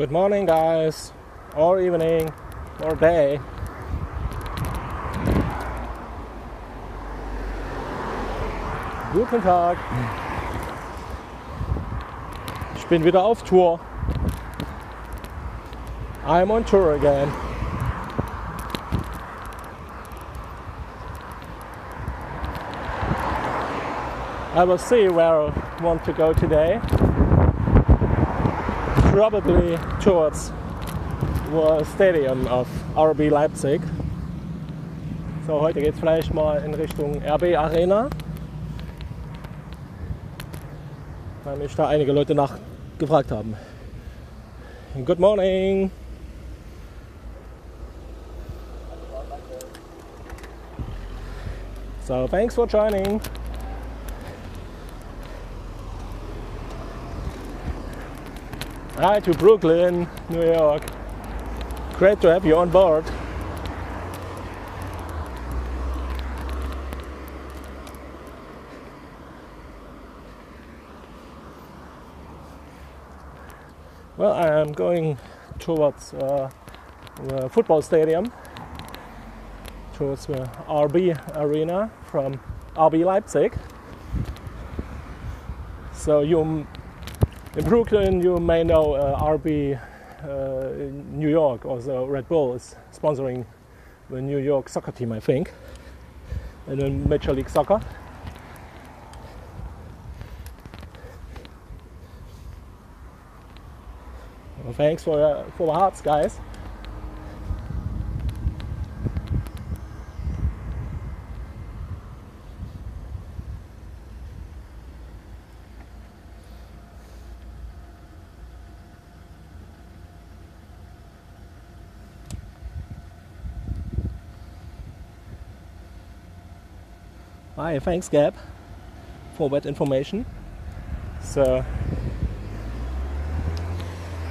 Good morning, guys, or evening, or day. Guten Tag. Ich bin wieder auf Tour. I'm on tour again. I will see where I want to go today. Probably towards the stadium of RB Leipzig. So, heute geht es vielleicht mal in Richtung RB Arena, weil mich da einige Leute nachgefragt haben. Good morning! So, thanks for joining. Hi to Brooklyn, New York. Great to have you on board. Well, I am going towards the football stadium, towards the RB Arena from RB Leipzig. So in Brooklyn, you may know RB New York, also Red Bull is sponsoring the New York soccer team, I think, and then Major League Soccer. Well, thanks for the hearts, guys. Hi, thanks Gab for that information. So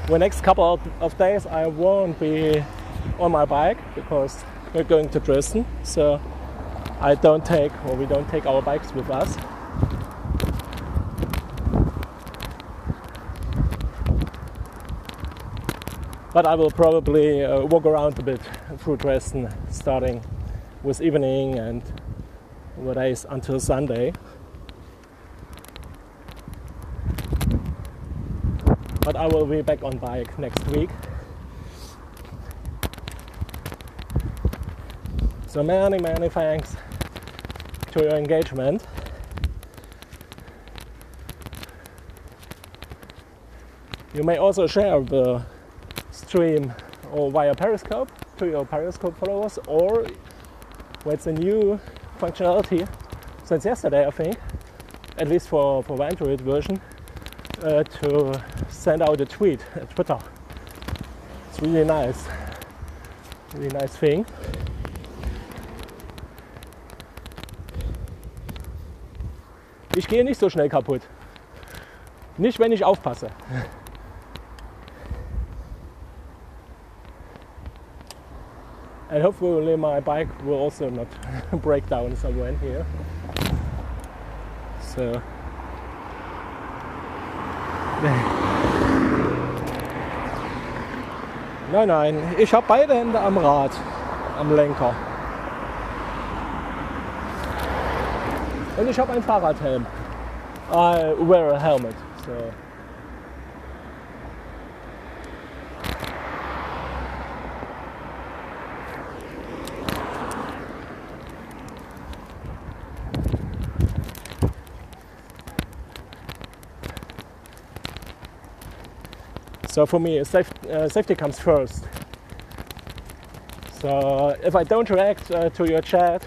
the next couple of days I won't be on my bike because we're going to Dresden. So we don't take our bikes with us. But I will probably walk around a bit through Dresden, starting with evening and the days until Sunday. But I will be back on bike next week. So many thanks to your engagement. You may also share the stream or via Periscope to your Periscope followers, or it's a new functionality since yesterday, I think, at least for the Android version, to send out a tweet at Twitter. It's really nice thing. Ich gehe nicht so schnell kaputt. Nicht, wenn ich aufpasse. And hopefully my bike will also not break down somewhere in here. So Nein, ich habe beide Hände am Rad, am Lenker. Und ich habe einen Fahrradhelm. I wear a helmet. So for me, safety comes first. So if I don't react to your chat,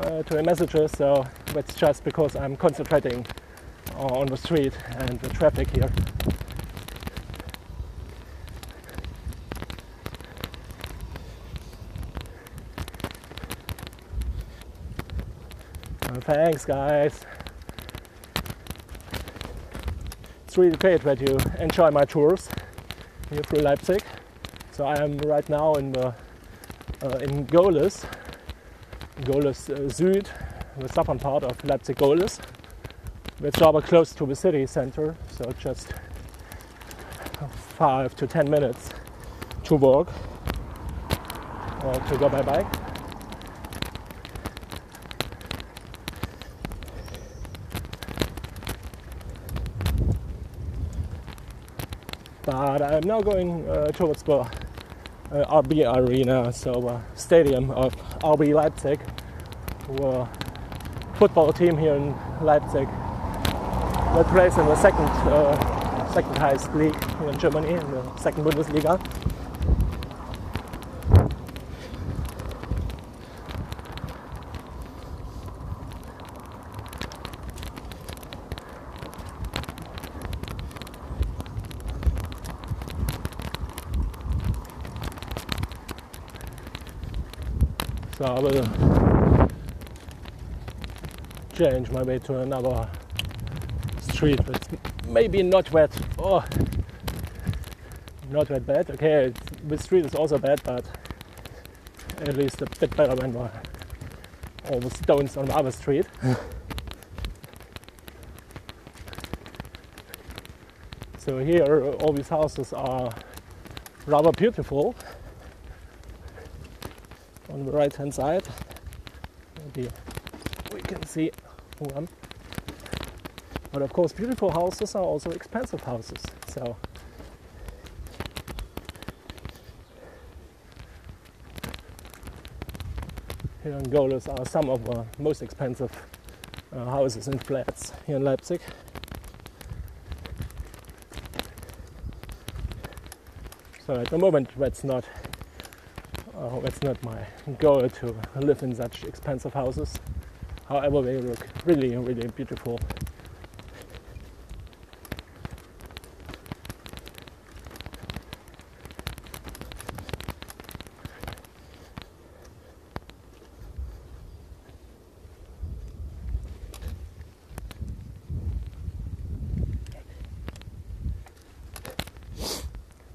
to your messages, so that's just because I'm concentrating on the street and the traffic here. Thanks, guys. It's really great that you enjoy my tours here through Leipzig. So I am right now in Gohlis Süd, the southern part of Leipzig Gohlis. It's rather close to the city center, so just 5 to 10 minutes to walk or to go by bike. But I'm now going towards the RB Arena, so stadium of RB Leipzig, a football team here in Leipzig that plays in the second highest league here in Germany, in the second Bundesliga. So I will change my way to another street that's maybe not that, not that bad. Okay, this street is also bad, but at least a bit better than all the stones on the other street. So here all these houses are rather beautiful. On the right hand side, maybe we can see one. But of course, beautiful houses are also expensive houses. So here in Golos are some of the most expensive houses and flats here in Leipzig. So at the moment, that's not my goal to live in such expensive houses. However, they look really, really beautiful.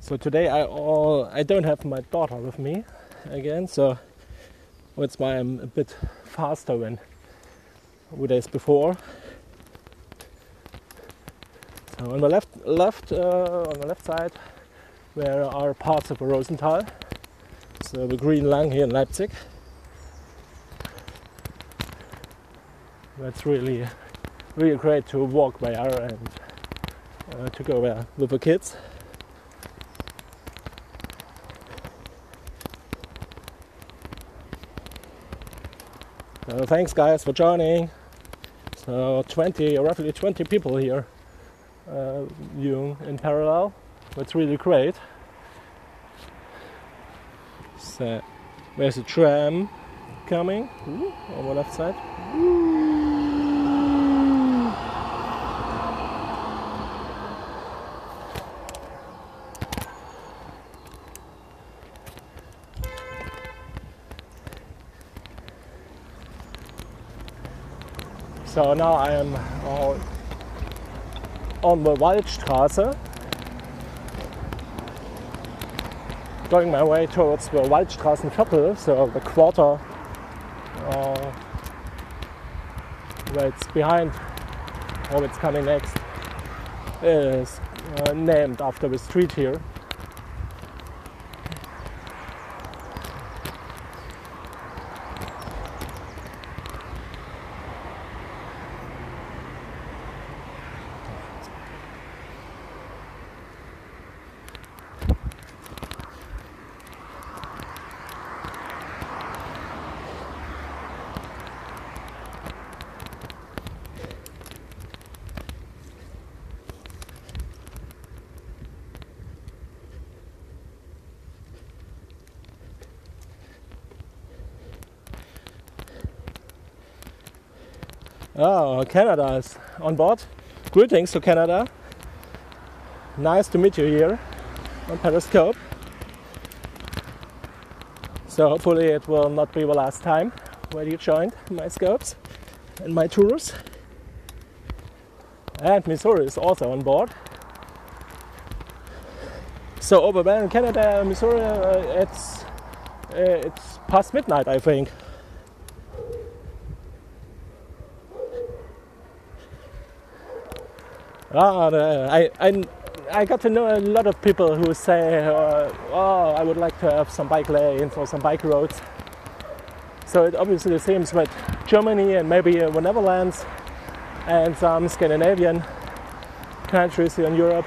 So today I don't have my daughter with me again, so that's why I'm a bit faster than the days before. So on the left side, there are parts of the Rosenthal, so the green lung here in Leipzig. That's really great to walk there and to go there with the kids. Thanks guys for joining. So roughly 20 people here viewing in parallel. That's really great. So there's a tram coming on the left side. So now I am on the Waldstraße, going my way towards the Waldstraßenviertel, so the quarter that's behind, or that's coming next, is named after the street here. Oh, Canada is on board. Greetings to Canada. Nice to meet you here on Periscope. So hopefully it will not be the last time when you joined my scopes and my tours. And Missouri is also on board. So over there in Canada, Missouri, it's past midnight, I think. I got to know a lot of people who say, oh, I would like to have some bike lanes or some bike roads. So it obviously seems that Germany and maybe the Netherlands and some Scandinavian countries here in Europe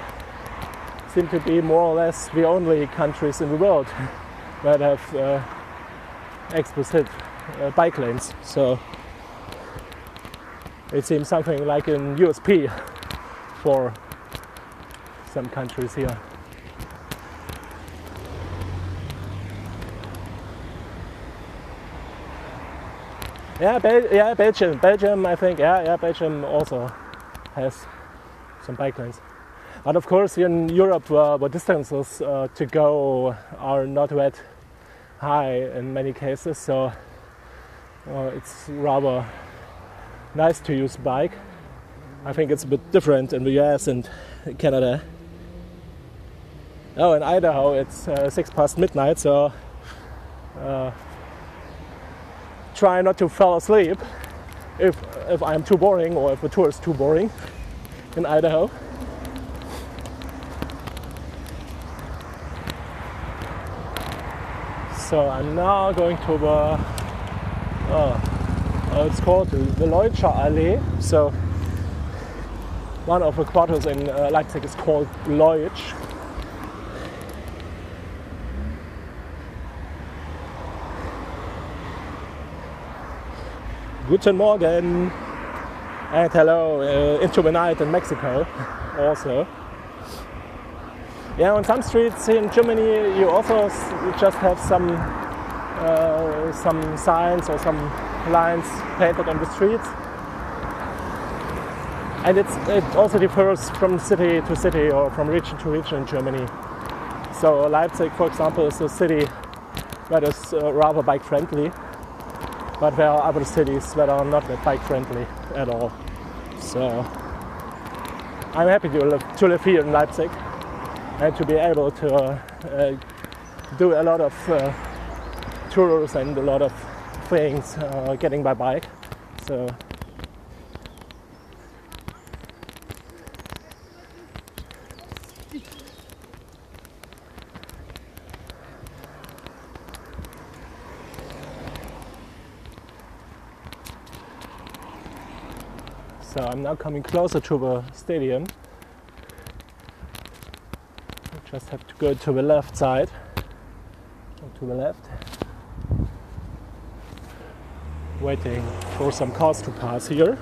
seem to be more or less the only countries in the world that have explicit bike lanes. So it seems something like an USP for some countries here. Yeah, Belgium, I think, Belgium also has some bike lanes. But of course, in Europe, the distances to go are not that high in many cases, so it's rather nice to use bike. I think it's a bit different in the US and Canada. Oh, in Idaho it's 6 past midnight, so try not to fall asleep if I'm too boring or if the tour is too boring in Idaho. So I'm now going to the it's called the Leipzig Allee. So one of the quarters in Leipzig is called Leipzig. Guten Morgen and hello into the night in Mexico also. Yeah, on some streets in Germany you also just have some signs or some lines painted on the streets. And it also differs from city to city or from region to region in Germany. So Leipzig, for example, is a city that is rather bike friendly, but there are other cities that are not that bike friendly at all. So I'm happy to live here in Leipzig and to be able to do a lot of tours and a lot of things getting by bike. So I'm now coming closer to the stadium. I just have to go to the left side, to the left, waiting for some cars to pass here.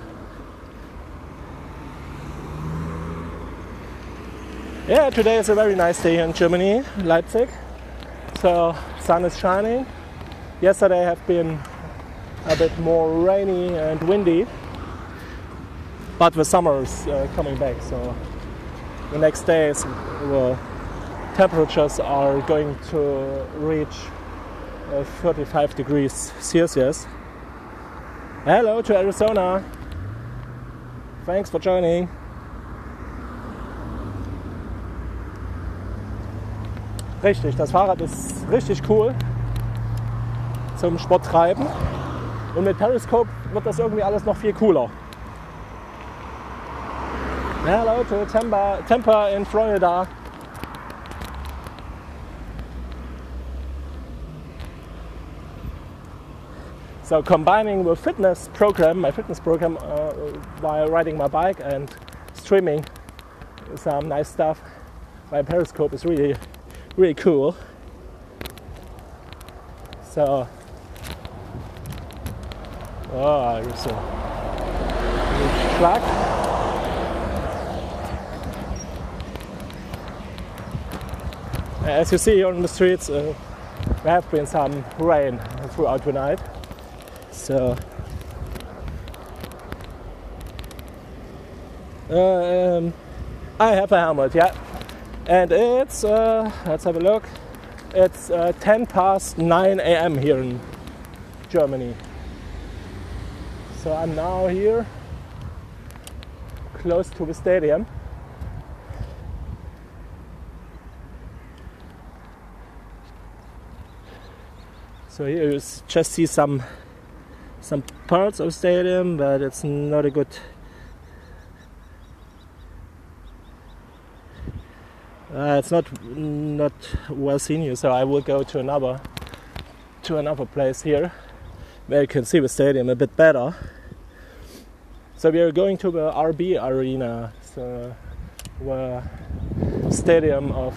Yeah, today is a very nice day in Germany, Leipzig. So sun is shining. Yesterday have been a bit more rainy and windy. But the summer is coming back, so the next days the temperatures are going to reach 35 degrees Celsius. Hello to Arizona. Thanks for joining. Richtig, das Fahrrad ist richtig cool zum Sporttreiben. Und mit Periscope wird das irgendwie alles noch viel cooler. Hello to Tampa in Florida. So combining the fitness program, my fitness program, while riding my bike and streaming some nice stuff by Periscope is really, really cool. So, here's a truck. As you see on the streets, there have been some rain throughout the night. So I have a helmet, yeah, and it's let's have a look. It's 10 past 9 a.m. here in Germany. So I'm now here, close to the stadium. So here you just see some parts of the stadium, but it's not a good It's not well seen here, so I will go to another place here where you can see the stadium a bit better. So we are going to the RB Arena, so the stadium of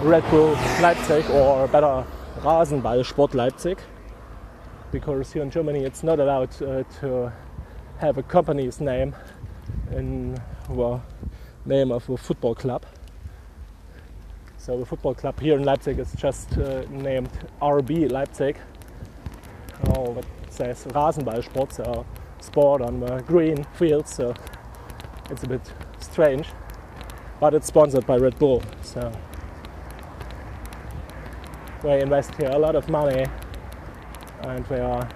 Red Bull Leipzig, or better Rasenballsport Leipzig, because here in Germany it's not allowed to have a company's name in the name of a football club. So the football club here in Leipzig is just named RB Leipzig. Oh, it says Rasenballsport, so sport on the green field, so it's a bit strange. But it's sponsored by Red Bull, so they invest here a lot of money and they are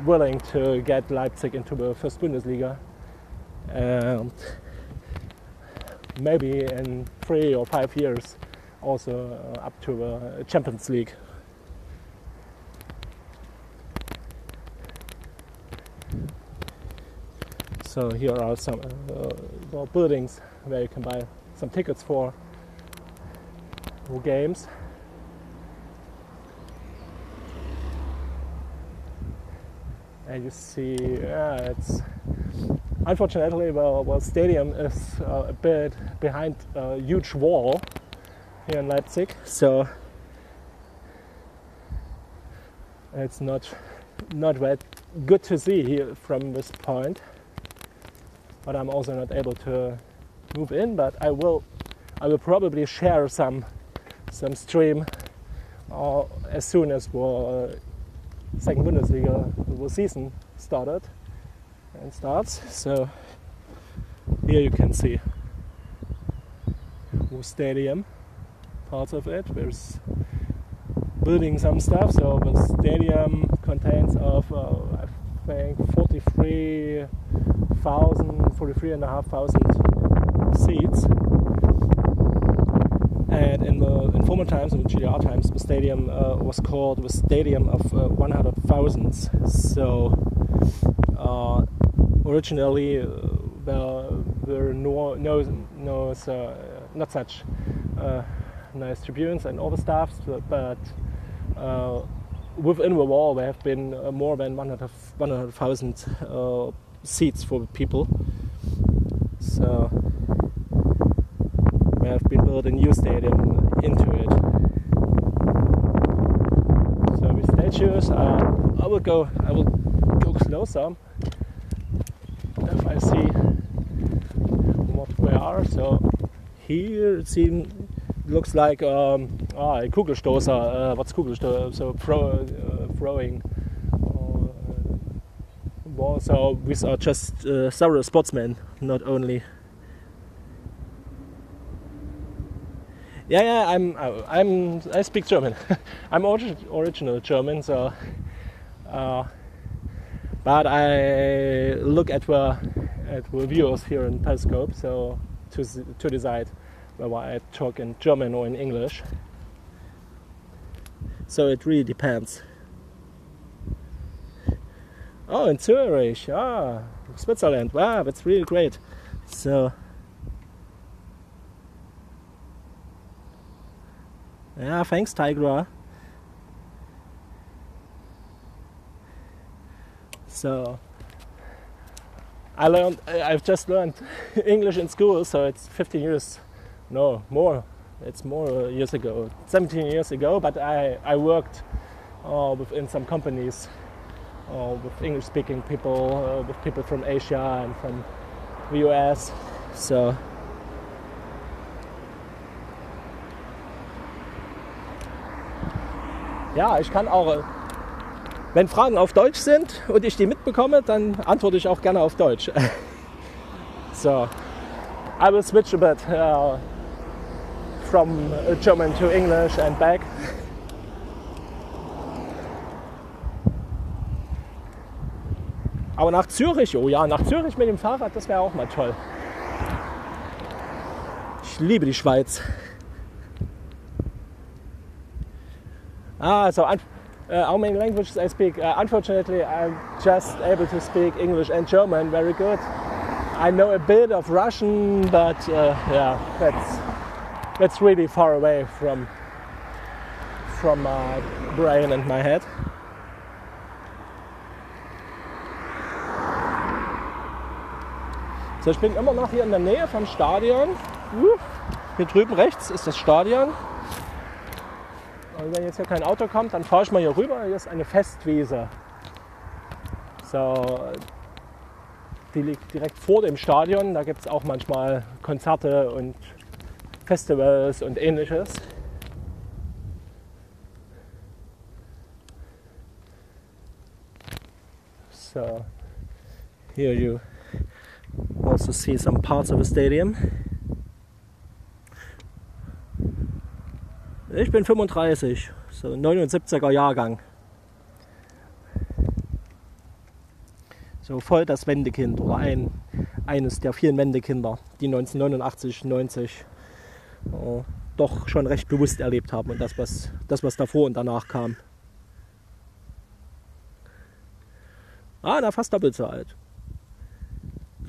willing to get Leipzig into the first Bundesliga, and maybe in 3 or 5 years also up to the Champions League. So here are some buildings where you can buy some tickets for games. And you see, it's unfortunately the stadium is a bit behind a huge wall here in Leipzig, so it's not that good to see here from this point. But I'm also not able to move in. But I will probably share some stream as soon as the second Bundesliga season starts. So here you can see the stadium, parts of it. There's building some stuff. So the stadium contains of I think 43,500 seats. And in former times, in the GDR times, the stadium was called the Stadium of 100,000. So originally there were not such nice tribunes and all the stuff, but within the wall there have been more than 100,000 seats for people. So we have been built a new stadium into it. So the statues, I will go closer if I see what they are. So here it looks like a Kugelstoßer. What's Kugelstoßer? So throwing. So these are just several sportsmen, not only. Yeah. I speak German. I'm original German, so. But I look at the viewers here in Periscope, so to decide whether I talk in German or in English. So it really depends. Oh, in Zurich, Switzerland, wow, that's really great. So, yeah, thanks, Tigra. So, I've just learned English in school, so it's 15 years, no, more, it's more years ago, 17 years ago, but I worked within some companies with English-speaking people, with people from Asia and from the US, so ja, ich kann auch, wenn Fragen auf Deutsch sind und ich die mitbekomme, dann antworte ich auch gerne auf Deutsch. So, I will switch a bit from German to English and back. Aber nach Zürich, oh ja, nach Zürich mit dem Fahrrad, das wäre auch mal toll. Ich liebe die Schweiz. So how many languages I speak? Unfortunately, I'm just able to speak English and German very good. I know a bit of Russian, but yeah, It's really far away from my brain and my head. So, ich bin immer noch hier in der Nähe vom Stadion. Hier drüben rechts ist das Stadion. Und wenn jetzt hier kein Auto kommt, dann fahre ich mal hier rüber. Hier ist eine Festwiese. So, die liegt direkt vor dem Stadion. Da gibt es auch manchmal Konzerte und Festivals und ähnliches. So, here you also see some parts of the stadium. Ich bin 35, so 79er Jahrgang. So voll das Wendekind oder eines der vielen Wendekinder, die 1989, 90 doch schon recht bewusst erlebt haben und das was davor und danach kam. Na, fast doppelt so alt.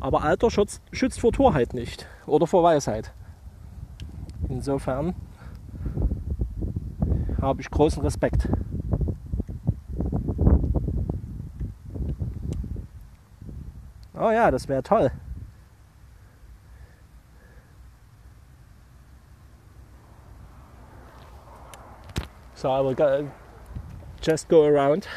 Aber Alter schützt vor Torheit nicht oder vor Weisheit. Insofern habe ich großen Respekt. Oh ja, das wäre toll. So I will just go around.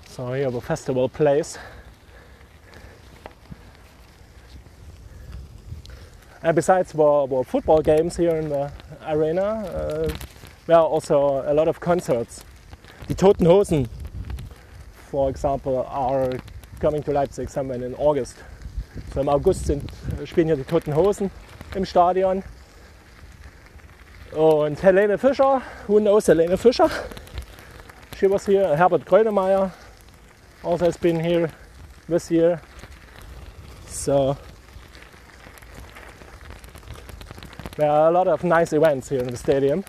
So here the festival place. And besides the football games here in the arena, there are also a lot of concerts. Die Toten Hosen, for example, are coming to Leipzig somewhere in August. So im August spielen hier die Toten Hosen im Stadion. Und Helene Fischer, who knows Helene Fischer? She was here. Herbert Grönemeyer also has been here this year. So there are a lot of nice events here in the stadium.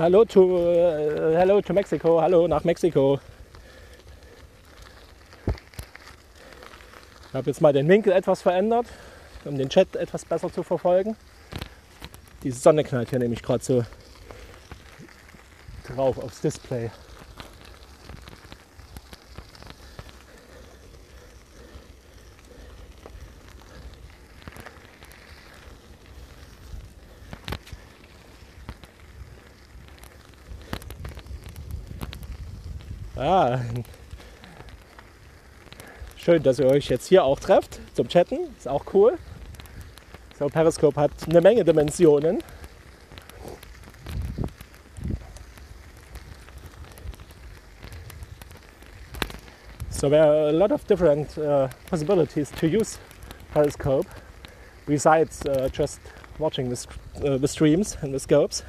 Hello to Mexico, hallo nach Mexiko. Ich habe jetzt mal den Winkel etwas verändert, um den Chat etwas besser zu verfolgen. Die Sonne knallt hier nämlich gerade so drauf aufs Display. Schön, dass ihr euch jetzt hier auch trefft zum Chatten, ist auch cool. So, Periscope hat eine Menge Dimensionen. So there are a lot of different possibilities to use Periscope besides just watching the streams and the scopes.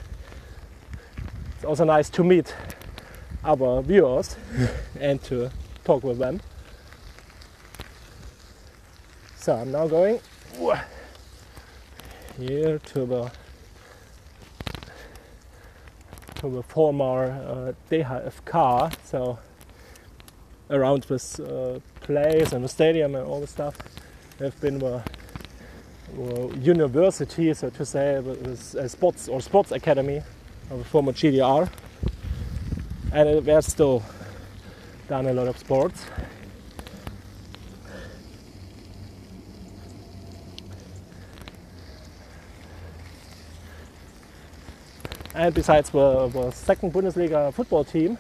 It's also nice to meet our viewers and to talk with them. So I'm now going here to the former DHFK, so around this place and the stadium and all the stuff. There have been the university, so to say, the sports academy of the former GDR, and there's still done a lot of sports. And besides the second Bundesliga football team,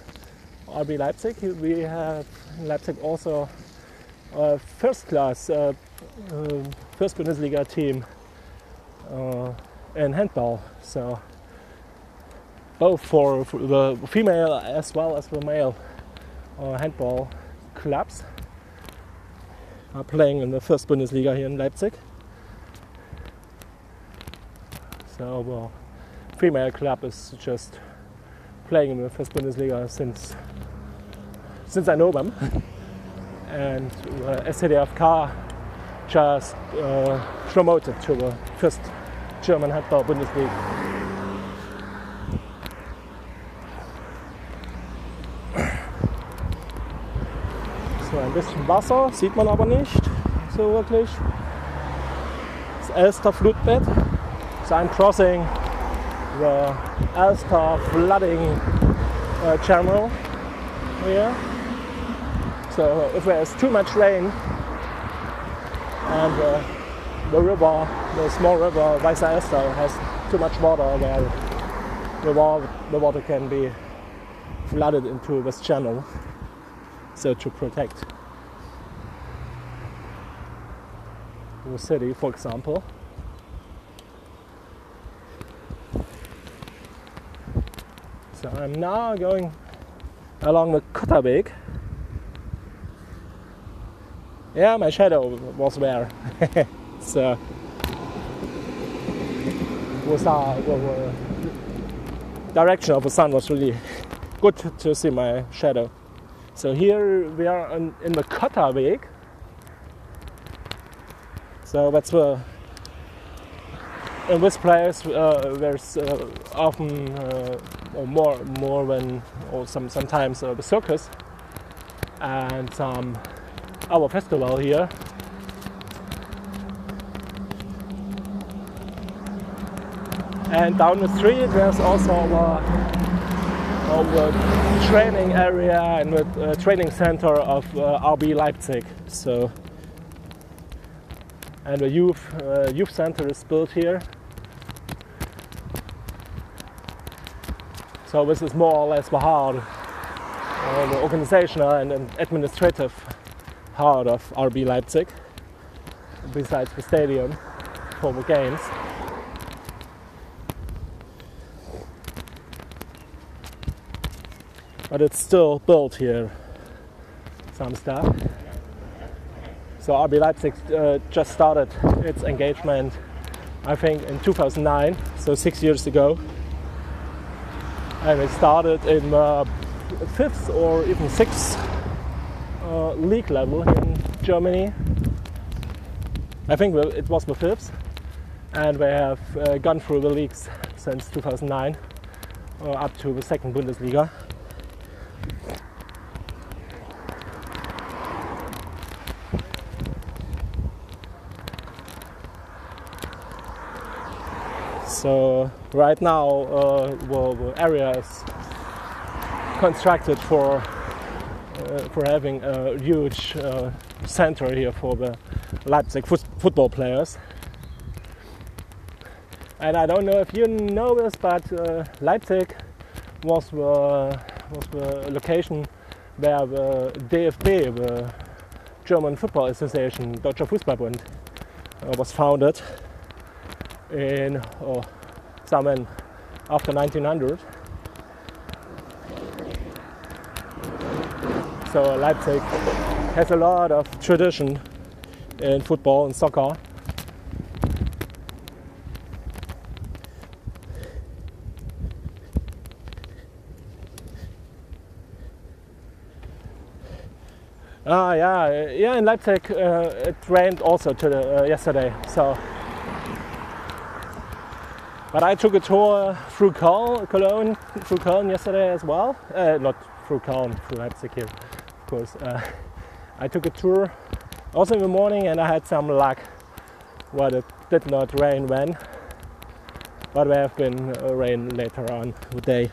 RB Leipzig, we have in Leipzig also a first Bundesliga team in handball. So both for the female as well as the male handball clubs are playing in the first Bundesliga here in Leipzig. So the female club is just playing in the first Bundesliga since I know them. and SCDFK just promoted to the first German Handball Bundesliga. So ein bisschen Wasser, sieht man aber nicht so wirklich. Das Elster Flutbett. So I'm crossing the Elster flooding channel here. So if there is too much rain and the river, the small river Weißer Elster has too much water, where the water can be flooded into this channel. So to protect the city, for example. So I'm now going along the Kotterweg. Yeah, my shadow was there. So the direction of the sun was really good to see my shadow. So here we are in the Kotterweg. So that's in this place there's often or more than or sometimes the circus and some our festival here. And down the street there's also the training area and the training center of RB Leipzig. So, and the youth center is built here. So this is more or less the heart, the organizational and administrative heart of RB Leipzig, besides the stadium for the games. But it's still built here, some stuff. So RB Leipzig just started its engagement, I think, in 2009, so 6 years ago. And it started in the 5th or even 6th league level in Germany. I think it was the 5th. And they have gone through the leagues since 2009 up to the 2nd Bundesliga. So right now the area is constructed for having a huge center here for the Leipzig football players. And I don't know if you know this, but Leipzig was the location where the DFB, the German Football Association, Deutscher Fußballbund, was founded in somewhere after 1900. So Leipzig has a lot of tradition in football and soccer. Yeah. In Leipzig it rained also yesterday. So, but I took a tour through Cologne yesterday as well. Not through Cologne, through Leipzig here, of course. I took a tour also in the morning, and I had some luck. Well, it did not rain then, but there have been rain later on the day.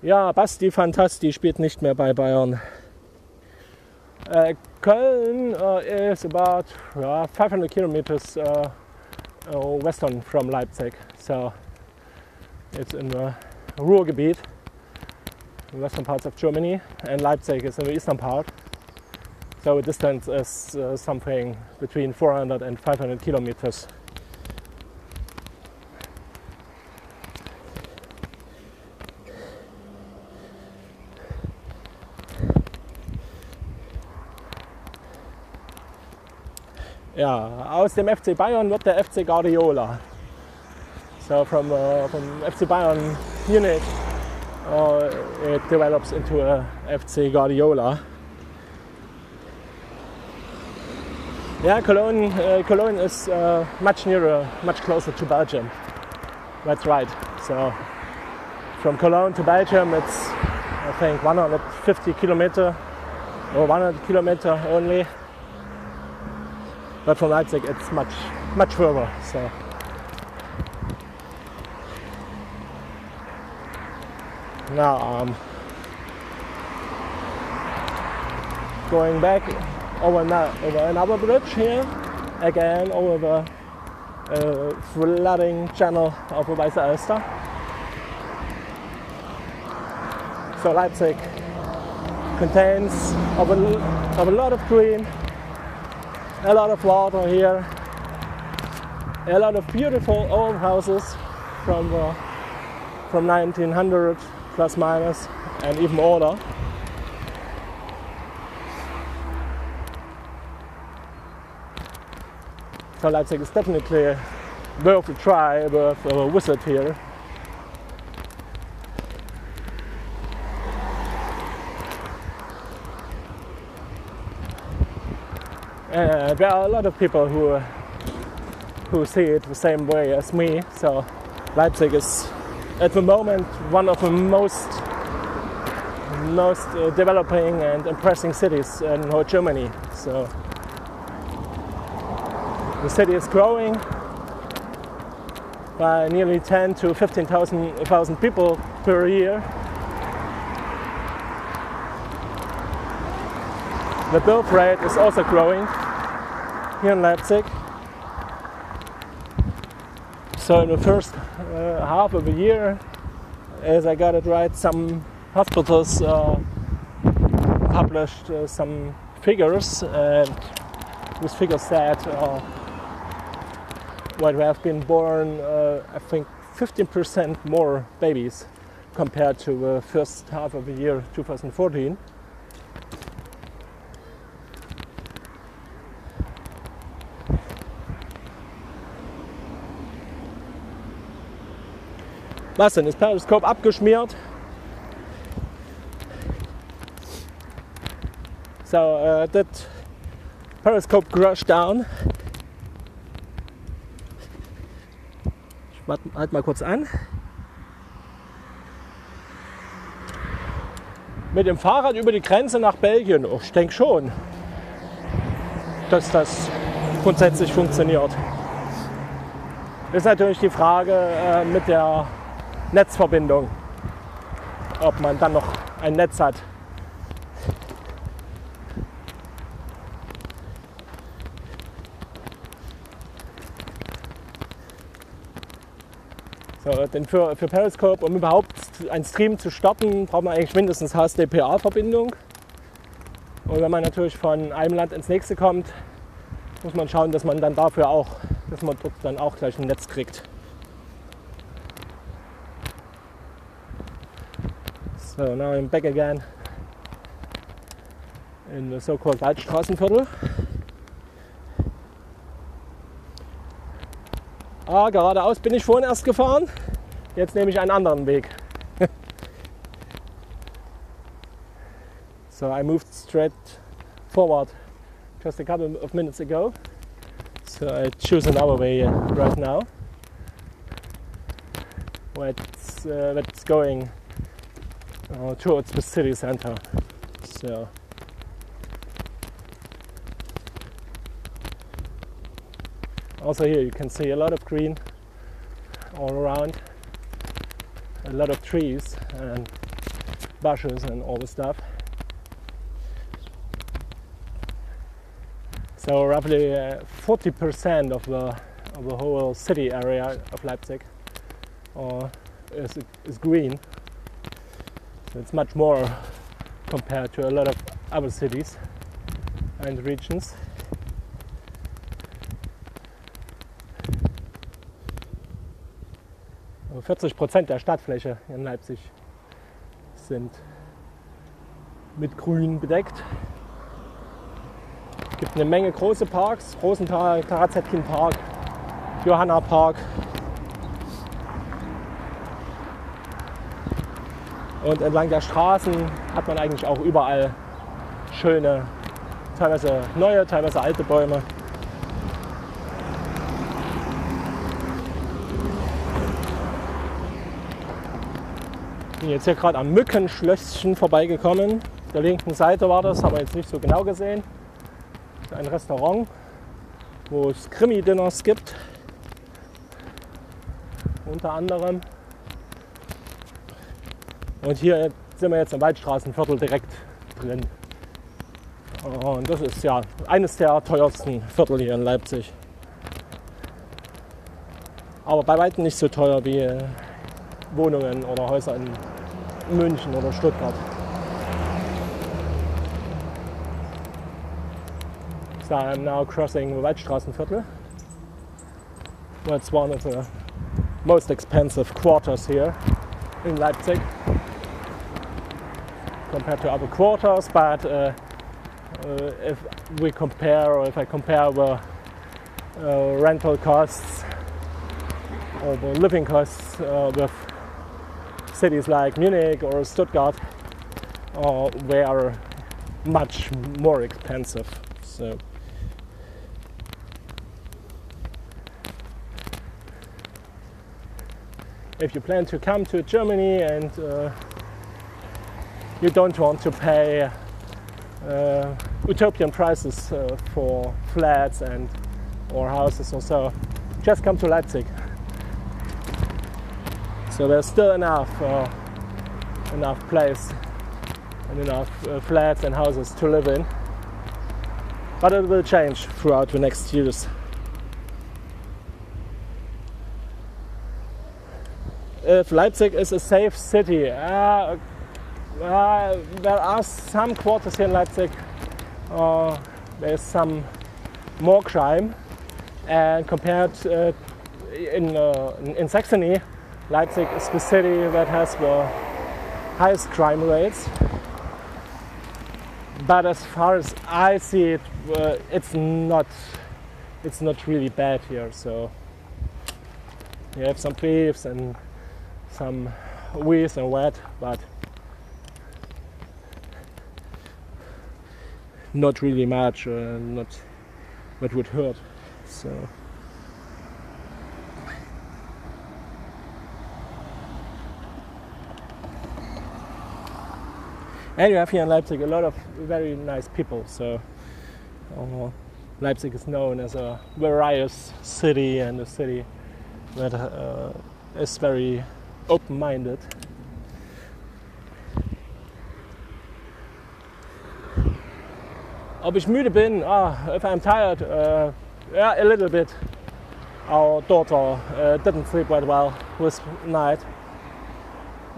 Ja, Basti Fantasti spielt nicht mehr bei Bayern. Köln is about 500 kilometers western from Leipzig, so it's in the Ruhrgebiet, the western parts of Germany, and Leipzig is in the eastern part. So the distance is something between 400 and 500 kilometers. Ja, aus dem FC Bayern wird der FC Guardiola. So from FC Bayern Munich or it develops into a FC Guardiola. Yeah, Cologne is much nearer, much closer to Belgium. That's right. So from Cologne to Belgium, it's I think 150 kilometer or 100 kilometer only. But from Leipzig, it's much further. So now I'm going back over another bridge here, again over the flooding channel of the Weiße Elster. So Leipzig contains of a lot of green, a lot of water here, a lot of beautiful old houses from 1900 plus minus and even older. So Leipzig is definitely worth a try, worth a visit here. There are a lot of people who see it the same way as me. So Leipzig is at the moment one of the most developing and impressive cities in whole Germany. So the city is growing by nearly 10 to 15,000 people per year. The birth rate is also growing here in Leipzig. So in the first half of the year, as I got it right, some hospitals published some figures, and these figures said there have been born, I think, 15% more babies compared to the first half of the year 2014. Was denn? Ist Periscope abgeschmiert? So that Periscope crashed down. Ich halt mal kurz an. Mit dem Fahrrad über die Grenze nach Belgien. Oh, ich denke schon, dass das grundsätzlich funktioniert. Ist natürlich die Frage mit der Netzverbindung, ob man dann noch ein Netz hat. So, denn für Periscope, um überhaupt einen Stream zu starten, braucht man eigentlich mindestens HSDPA-Verbindung. Und wenn man natürlich von einem Land ins nächste kommt, muss man schauen, dass man dann dafür auch, dass man dort dann auch gleich ein Netz kriegt. So now I'm back again in the so-called Waldstraßenviertel. Geradeaus bin ich vorhin erst gefahren, jetzt nehme ich einen anderen Weg. So I moved straight forward just a couple of minutes ago. So I choose another way right now. That's going towards the city center. So also here you can see a lot of green all around, a lot of trees and bushes and all the stuff. So roughly 40% of the whole city area of Leipzig is green. So it's much more compared to a lot of other cities and regions. Aber 40% der Stadtfläche in Leipzig sind mit Grün bedeckt. Es gibt eine Menge große Parks, Rosenthal, Karazetkin Park, Johanna Park. Und entlang der Straßen hat man eigentlich auch überall schöne, teilweise neue, teilweise alte Bäume. Ich bin jetzt hier gerade am Mückenschlösschen vorbeigekommen. Auf der linken Seite war das, haben wir jetzt nicht so genau gesehen. Das ist ein Restaurant, wo es Krimi-Dinners gibt. Unter anderem. Und hier sind wir jetzt im Waldstraßenviertel direkt drin. Und das ist ja eines der teuersten Viertel hier in Leipzig. Aber bei weitem nicht so teuer wie Wohnungen oder Häuser in München oder Stuttgart. So I'm now crossing the Waldstraßenviertel. It's one of the most expensive quarters here in Leipzig compared to other quarters, but if we compare, or if I compare the rental costs or the living costs with cities like Munich or Stuttgart, they are much more expensive. So if you plan to come to Germany and you don't want to pay utopian prices for flats and or houses or so, just come to Leipzig. So there's still enough place and enough flats and houses to live in, but it will change throughout the next years. If Leipzig is a safe city, there are some quarters here in Leipzig. There's some more crime, and compared in Saxony, Leipzig is the city that has the highest crime rates. But as far as I see it, it's not really bad here. So you have some thieves and some weeds and wet, but not really much, not what would hurt. So and you have here in Leipzig a lot of very nice people. So Leipzig is known as a various city and a city that is very open-minded. Ob ich müde bin? If I'm tired, yeah, a little bit. Our daughter didn't sleep quite well this night.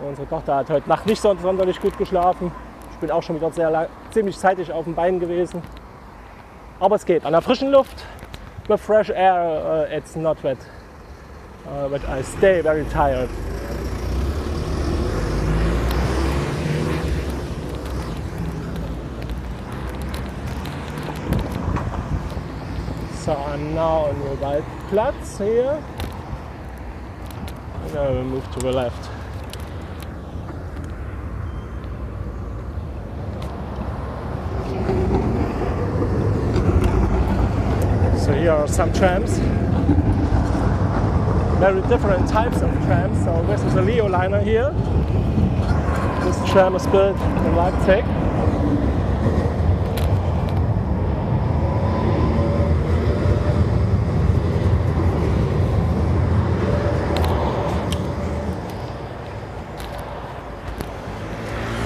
Unsere Tochter hat heute Nacht nicht sonderlich gut geschlafen. Ich bin auch schon wieder ziemlich zeitig auf dem Bein gewesen. Aber es geht. An der frischen Luft, with fresh air, it's not that, but I stay very tired. So I'm now on the Waldplatz here. And I will move to the left. So here are some trams. Very different types of trams. So this is a Leo liner here. This tram is built in Leipzig.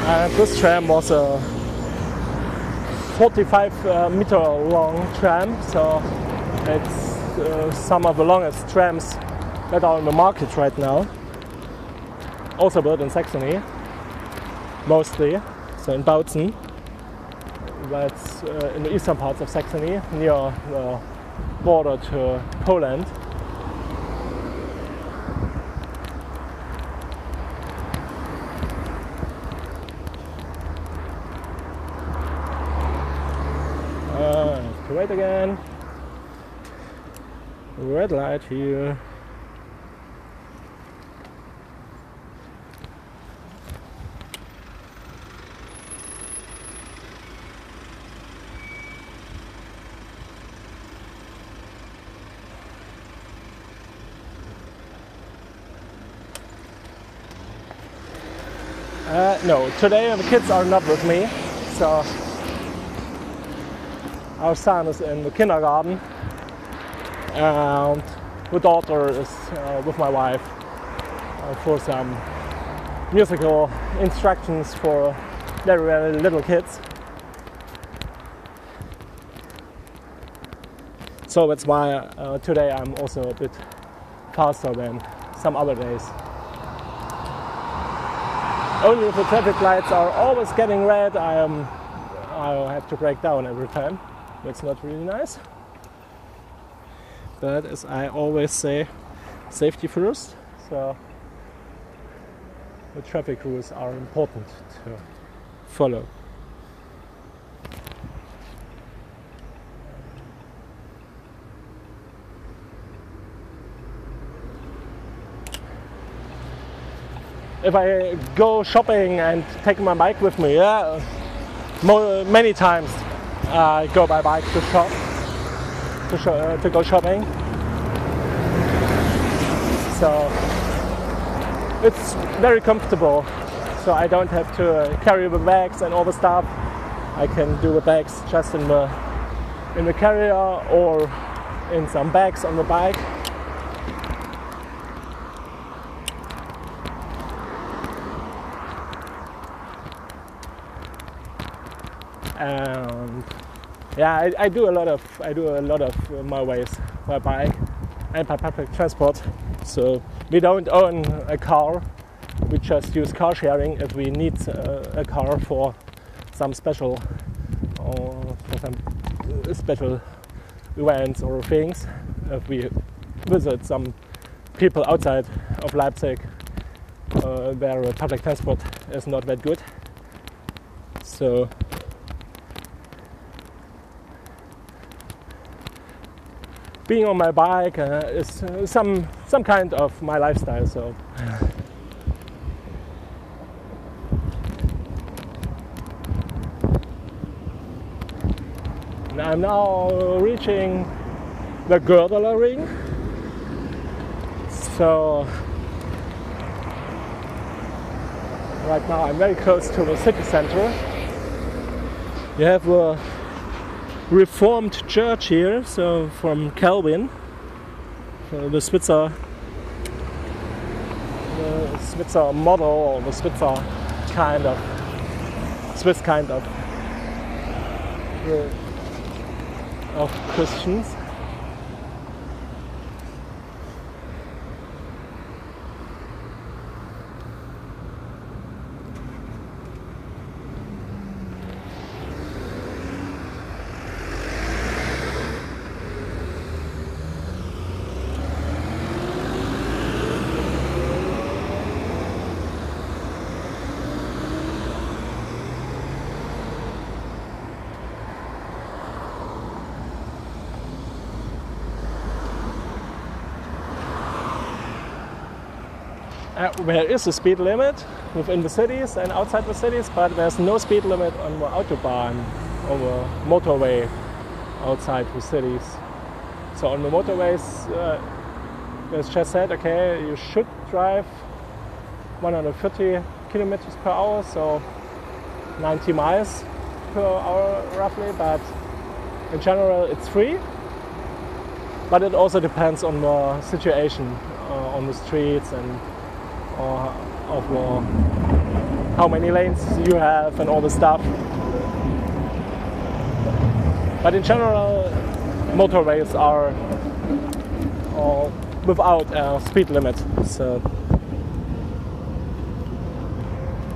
And this tram was a 45-meter long tram, so it's some of the longest trams that are on the market right now. Also built in Saxony, mostly, so in Bautzen. That's in the eastern parts of Saxony, near the border to Poland. Wait again. Red light here. No, today the kids are not with me, so our son is in the kindergarten and the daughter is with my wife for some musical instructions for very, very little kids. So that's why today I'm also a bit faster than some other days. Only if the traffic lights are always getting red, I'll have to break down every time. That's not really nice. But as I always say, safety first. So the traffic rules are important to follow. If I go shopping and take my bike with me, many times I go by bike to shop, to go shopping. So it's very comfortable. So I don't have to carry the bags and all the stuff. I can do the bags just in the carrier or in some bags on the bike. And yeah, I do a lot of my ways by bike and by public transport. So we don't own a car. We just use car sharing if we need a car for some special events or things. If we visit some people outside of Leipzig where public transport is not that good. So being on my bike is some kind of my lifestyle. So and I'm now reaching the Gördeler Ring. So right now I'm very close to the city center. You have a Reformed church here, so from Calvin, the Switzer model, or the Swiss kind of Christians. There is a speed limit within the cities and outside the cities, but there's no speed limit on the autobahn or the motorway outside the cities. So on the motorways, it's just said, okay, you should drive 130 kilometers per hour, so 90 miles per hour roughly, but in general it's free. But it also depends on the situation on the streets and of how many lanes you have and all the stuff. But in general, motorways are without a speed limit. So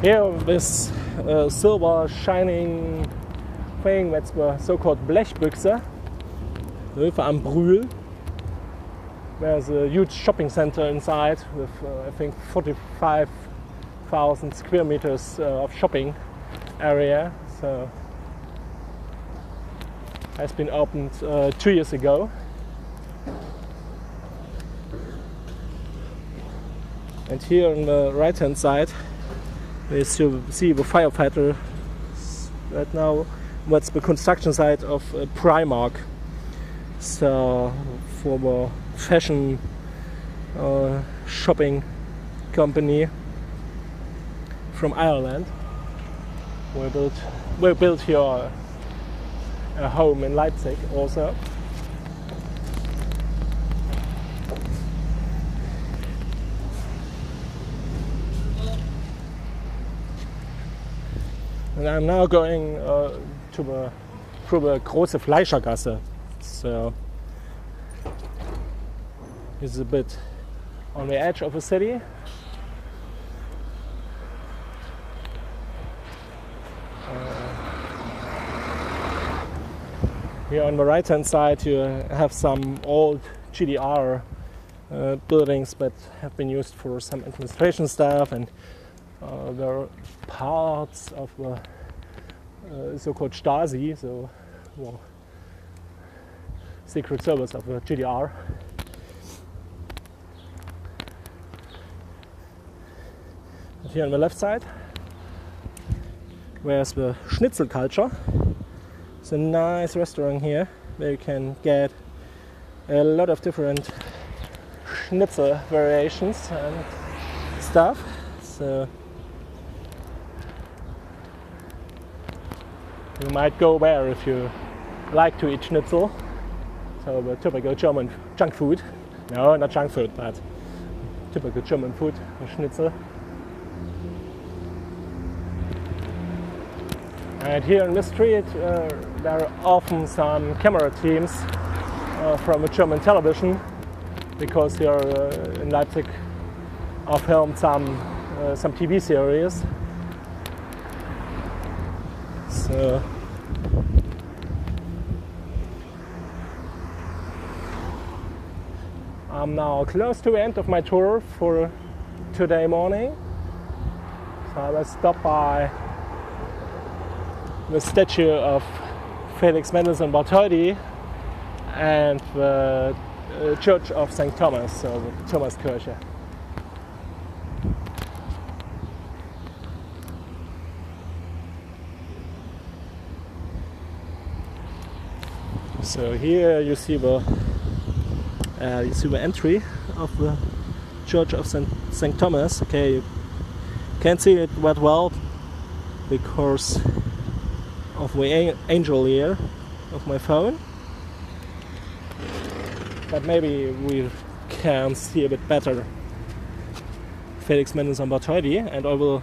here, this silver shining thing, that's the so-called Blechbüchse, Hilfe am Brühl. There's a huge shopping center inside with, I think, 45,000 square meters of shopping area. So has been opened 2 years ago. And here on the right hand side, we see the firefighter right now. That's the construction site of Primark. So for the fashion shopping company from Ireland. We built here a home in Leipzig also. And I'm now going through the große Fleischergasse. So it's a bit on the edge of the city. Here on the right hand side you have some old GDR buildings that have been used for some administration stuff, and there are parts of the so-called Stasi, so well, secret service of the GDR. And here on the left side, where's the Schnitzel culture. It's a nice restaurant here where you can get a lot of different schnitzel variations and stuff. So you might go there if you like to eat schnitzel. So the typical German junk food. No, not junk food, but typical German food, schnitzel. And here in the street there are often some camera teams from a German television, because here in Leipzig are filmed some TV series. So I'm now close to the end of my tour for today morning. So I will stop by the statue of Felix Mendelssohn Bartholdy and the Church of St. Thomas, so the Thomaskirche. So here you see the entry of the Church of St. Thomas. Okay, you can't see it that well because of the angel here of my phone, but maybe we can see a bit better Felix Mendelssohn Bartholdy, and I will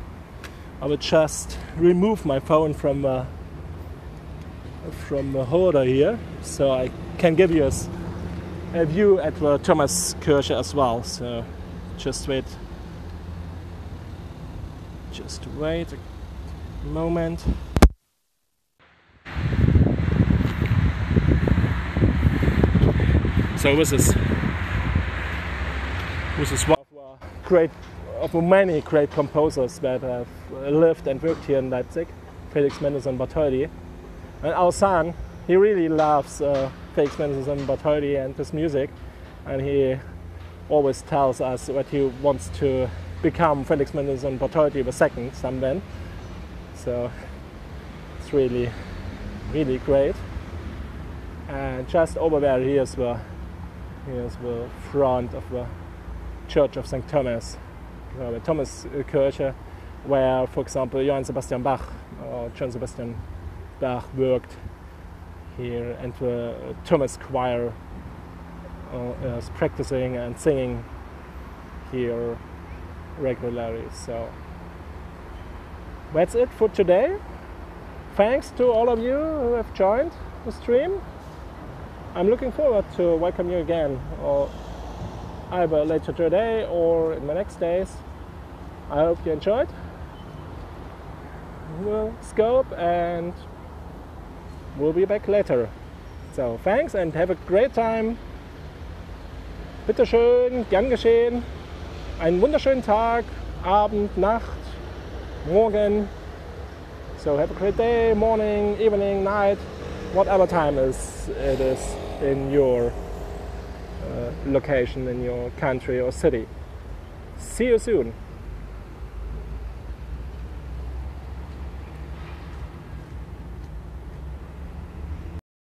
just remove my phone from the holder here, so I can give you a view at the Thomaskirche as well. So just wait a moment. So this is one of many great composers that have lived and worked here in Leipzig, Felix Mendelssohn Bartholdy. And our son, he really loves Felix Mendelssohn Bartholdy and his music, and he always tells us that he wants to become Felix Mendelssohn Bartholdy II someday. So it's really, really great. And just over there, here's the front of the Church of St. Thomas, the Thomaskirche, where, for example, Johann Sebastian Bach or John Sebastian Bach worked here, and the Thomas choir is practicing and singing here regularly. So that's it for today. Thanks to all of you who have joined the stream. I'm looking forward to welcome you again, or either later today or in the next days. I hope you enjoyed. We'll scope and we'll be back later. So thanks and have a great time. Bitteschön, gern geschehen. Einen wunderschönen Tag, Abend, Nacht, Morgen. So have a great day, morning, evening, night, whatever time it is in your location, in your country or city. See you soon.